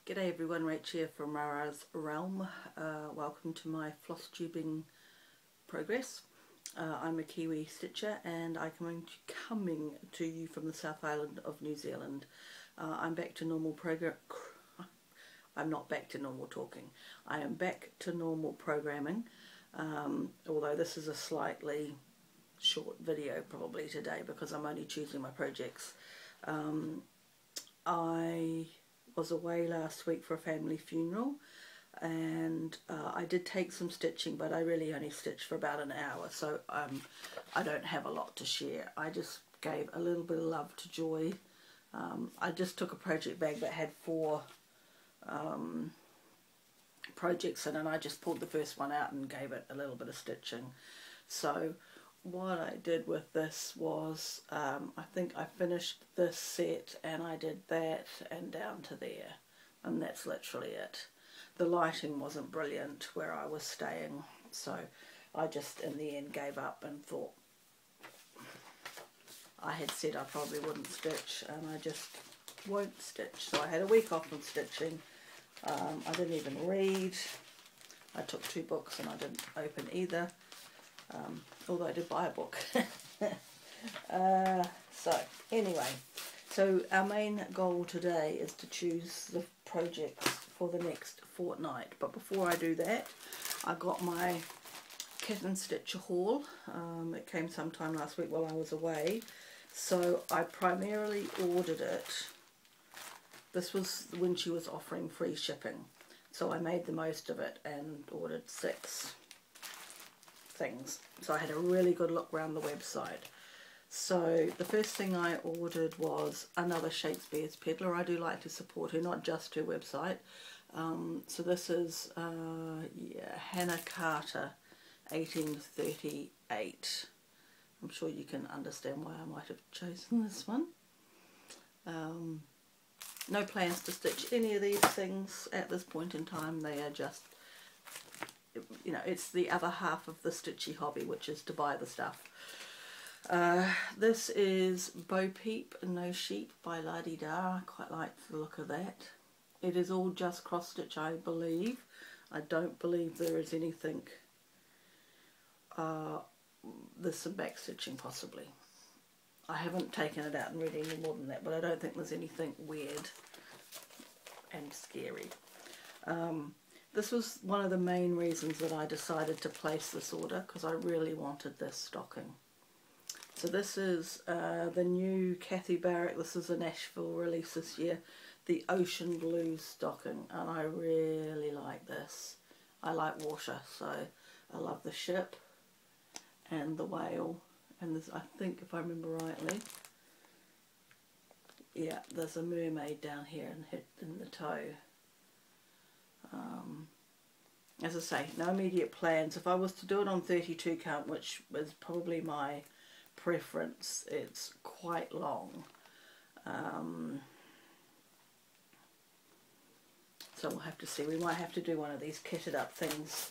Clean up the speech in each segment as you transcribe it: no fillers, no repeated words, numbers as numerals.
G'day everyone, Rach here from Rara's Realm. Welcome to my floss tubing progress. I'm a Kiwi stitcher and I'm coming to you from the South Island of New Zealand. I'm back to normal I'm not back to normal talking. I am back to normal programming, although this is a slightly short video probably today because I'm only choosing my projects. I was away last week for a family funeral and I did take some stitching, but I really only stitched for about an hour, so I don't have a lot to share. I just gave a little bit of love to Joy. I just took a project bag that had 4 projects in it, and I just pulled the first one out and gave it a little bit of stitching. So what I did with this was, I think I finished this set and I did that and down to there, and that's literally it. The lighting wasn't brilliant where I was staying, so I just in the end gave up and thought, I had said I probably wouldn't stitch and I just won't stitch. So I had a week off from stitching. I didn't even read. I took 2 books and I didn't open either. Although I did buy a book. So anyway, so our main goal today is to choose the projects for the next fortnight. But before I do that, I got my kitten stitcher haul. It came sometime last week while I was away. So I primarily ordered it. This was when she was offering free shipping. So I made the most of it and ordered 6 things. So I had a really good look around the website. So the first thing I ordered was another Shakespeare's Peddler. I do like to support her, not just her website. So this is Hannah Carter, 1838. I'm sure you can understand why I might have chosen this one. No plans to stitch any of these things at this point in time. They are just, you know, it's the other half of the stitchy hobby, which is to buy the stuff. This is Bo Peep No Sheep by La Di Da. I quite like the look of that. It is all just cross stitch, I believe. I don't believe there is anything, there's some back stitching possibly. I haven't taken it out and read any more than that, but I don't think there's anything weird and scary. This was one of the main reasons that I decided to place this order, because I really wanted this stocking. So this is the new Kathy Barrack. This is a Nashville release this year, the Ocean Blue stocking, and I really like this. I like water, so I love the ship and the whale, and there's, I think if I remember rightly, yeah, there's a mermaid down here and hit in the toe. As I say, no immediate plans. If I was to do it on 32 count, which is probably my preference, it's quite long. So we'll have to see. We might have to do one of these kitted up things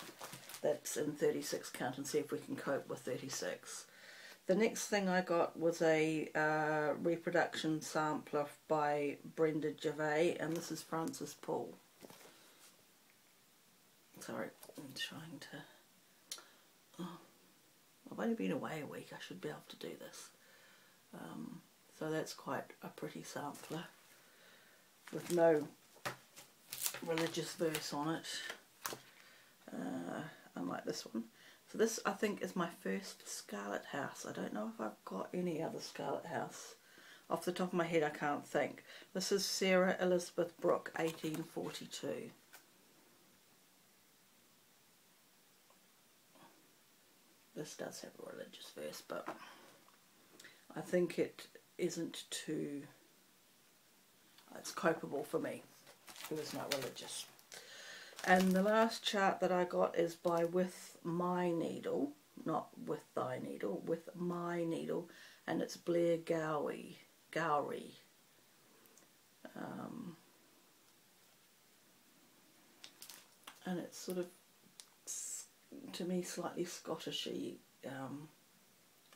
that's in 36 count and see if we can cope with 36. The next thing I got was a reproduction sampler by Brenda Gervais, and this is Frances Poole. Sorry, I'm trying to... Oh, I've only been away a week, I should be able to do this. So that's quite a pretty sampler with no religious verse on it, unlike this one. So this, I think, is my first Scarlet House. I don't know if I've got any other Scarlet House. Off the top of my head, I can't think. This is Sarah Elizabeth Brooke, 1842. This does have a religious verse, but I think it isn't too... It's copable for me, who is not religious. And the last chart that I got is by With My Needle, not With Thy Needle, With My Needle, and it's Blair Gowrie. And it's sort of, to me, slightly Scottishy,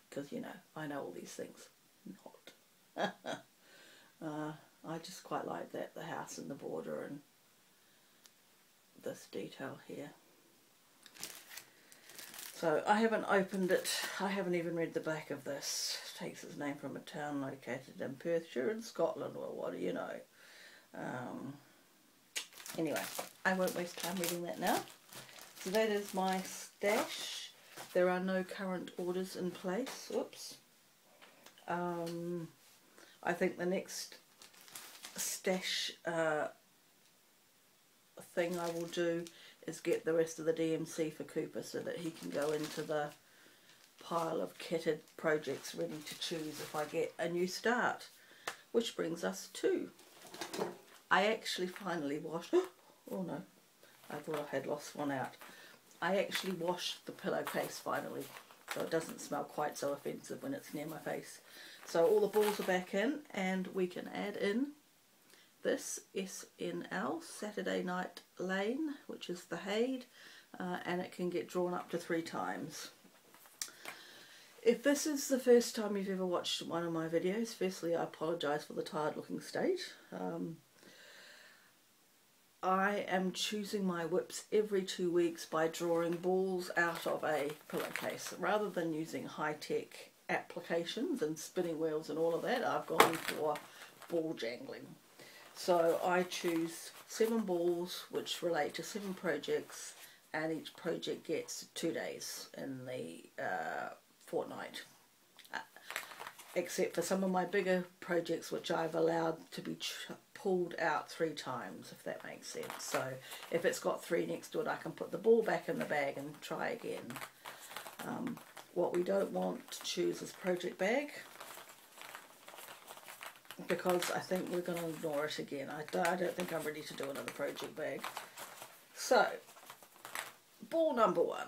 because, you know, I know all these things. Not. I just quite like that, the house and the border, and this detail here. So I haven't opened it, I haven't even read the back of this. It takes its name from a town located in Perthshire in Scotland. Well, what do you know? Anyway, I won't waste time reading that now. So that is my stash. There are no current orders in place. Whoops. I think the next stash thing I will do is get the rest of the DMC for Cooper so that he can go into the pile of kitted projects ready to choose if I get a new start. Which brings us to, I actually finally washed, oh no, I thought I had lost one out. I actually washed the pillowcase finally, so it doesn't smell quite so offensive when it's near my face. So all the balls are back in, and we can add in this SNL, Saturday Night Lane, which is the Haid, and it can get drawn up to 3 times. If this is the first time you've ever watched one of my videos, firstly I apologise for the tired looking state. I am choosing my whips every 2 weeks by drawing balls out of a pillowcase. Rather than using high-tech applications and spinning wheels and all of that, I've gone for ball jangling. So I choose 7 balls which relate to 7 projects, and each project gets 2 days in the fortnight. Except for some of my bigger projects which I've allowed to be pulled out 3 times, if that makes sense. So if it's got 3 next to it, I can put the ball back in the bag and try again. What we don't want to choose is project bag, because I think we're going to ignore it again. I don't think I'm ready to do another project bag. So, ball number 1,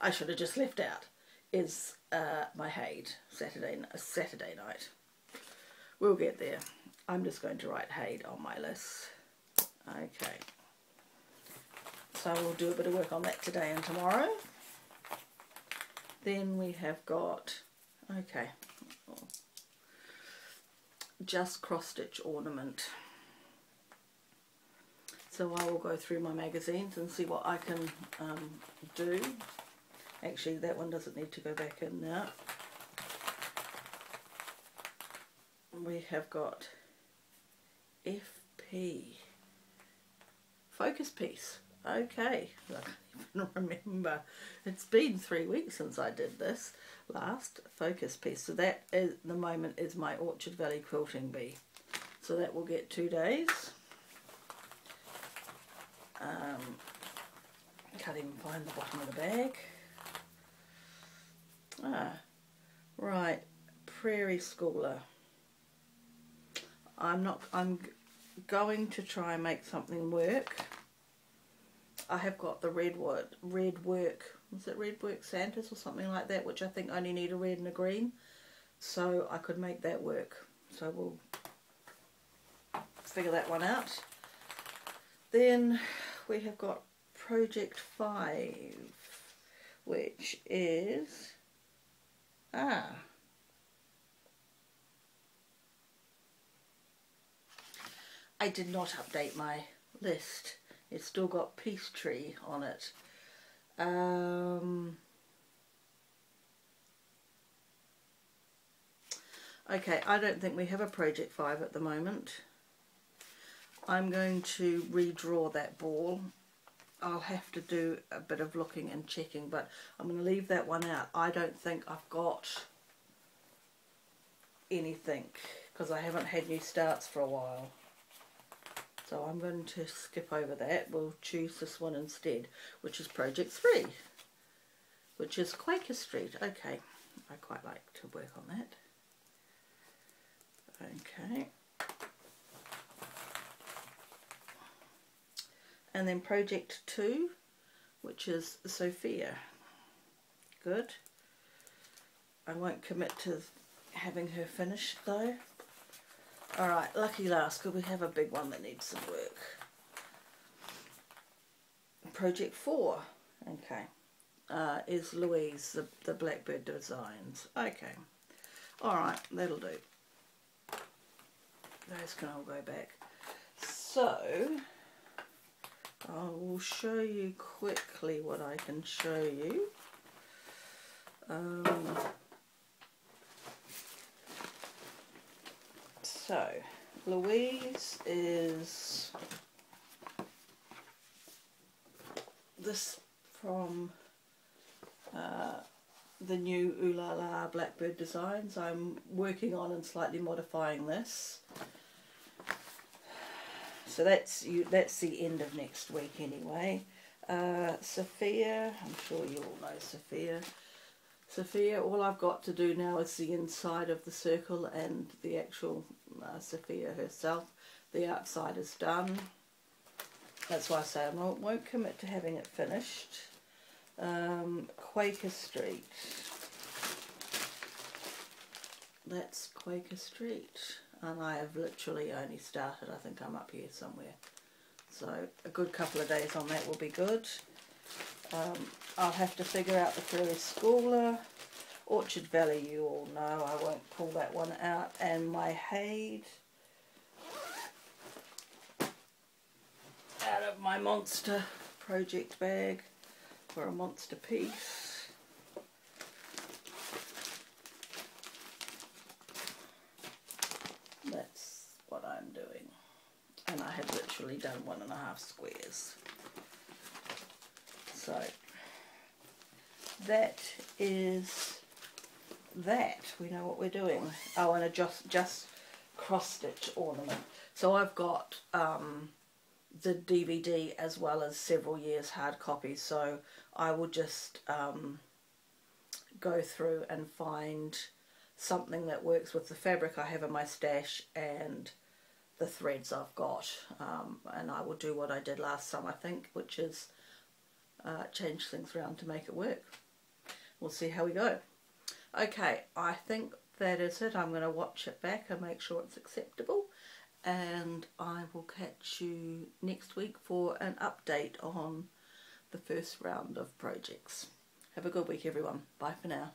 I should have just left out, is my Haid, Saturday night. We'll get there. I'm just going to write Haid on my list. Okay. So we'll do a bit of work on that today and tomorrow. Then we have got, okay, just cross-stitch ornament. So I will go through my magazines and see what I can do. Actually, that one doesn't need to go back in now. We have got FP, focus piece. Okay, I can't even remember. It's been 3 weeks since I did this last focus piece. So that is, at the moment, is my Orchard Valley quilting bee. So that will get 2 days. Can't even find the bottom of the bag. Right, Prairie Schooler. I'm going to try and make something work. I have got the red work, was it red work Santas or something like that, which I think only need a red and a green, so I could make that work. So we'll figure that one out. Then we have got Project 5, which is I did not update my list. It's still got Peace Tree on it. Okay, I don't think we have a Project 5 at the moment. I'm going to redraw that ball. I'll have to do a bit of looking and checking, but I'm going to leave that one out. I don't think I've got anything, because I haven't had new starts for a while. So I'm going to skip over that. We'll choose this one instead, which is Project 3, which is Quaker Street. Okay, I quite like to work on that. Okay. And then Project 2, which is Sophia. Good. I won't commit to having her finished though. Alright, lucky last, because we have a big one that needs some work. Project 4, okay, is Louise, the Blackbird Designs. Okay, alright, that'll do. Those can all go back. So I will show you quickly what I can show you. So Louise is this from the new Ooh La La Blackbird Designs. I'm working on and slightly modifying this. So that's the end of next week anyway. Sophia, I'm sure you all know Sophia. Sophia, all I've got to do now is the inside of the circle and the actual Sophia herself. The outside is done. That's why I say I won't commit to having it finished. Quaker Street. That's Quaker Street. And I have literally only started. I think I'm up here somewhere. So a good couple of days on that will be good. I'll have to figure out the Prairie Schooler. Orchard Valley, you all know. I won't pull that one out. And my Hade. Out of my monster project bag for a monster piece. That's what I'm doing. And I have literally done 1.5 squares. So that is that. We know what we're doing. Oh, and a just cross stitch ornament. So I've got the DVD as well as several years hard copies, so I will just go through and find something that works with the fabric I have in my stash and the threads I've got, and I will do what I did last summer, I think, which is change things around to make it work. We'll see how we go. Okay, I think that is it. I'm going to watch it back and make sure it's acceptable, and I will catch you next week for an update on the first round of projects. Have a good week, everyone. Bye for now.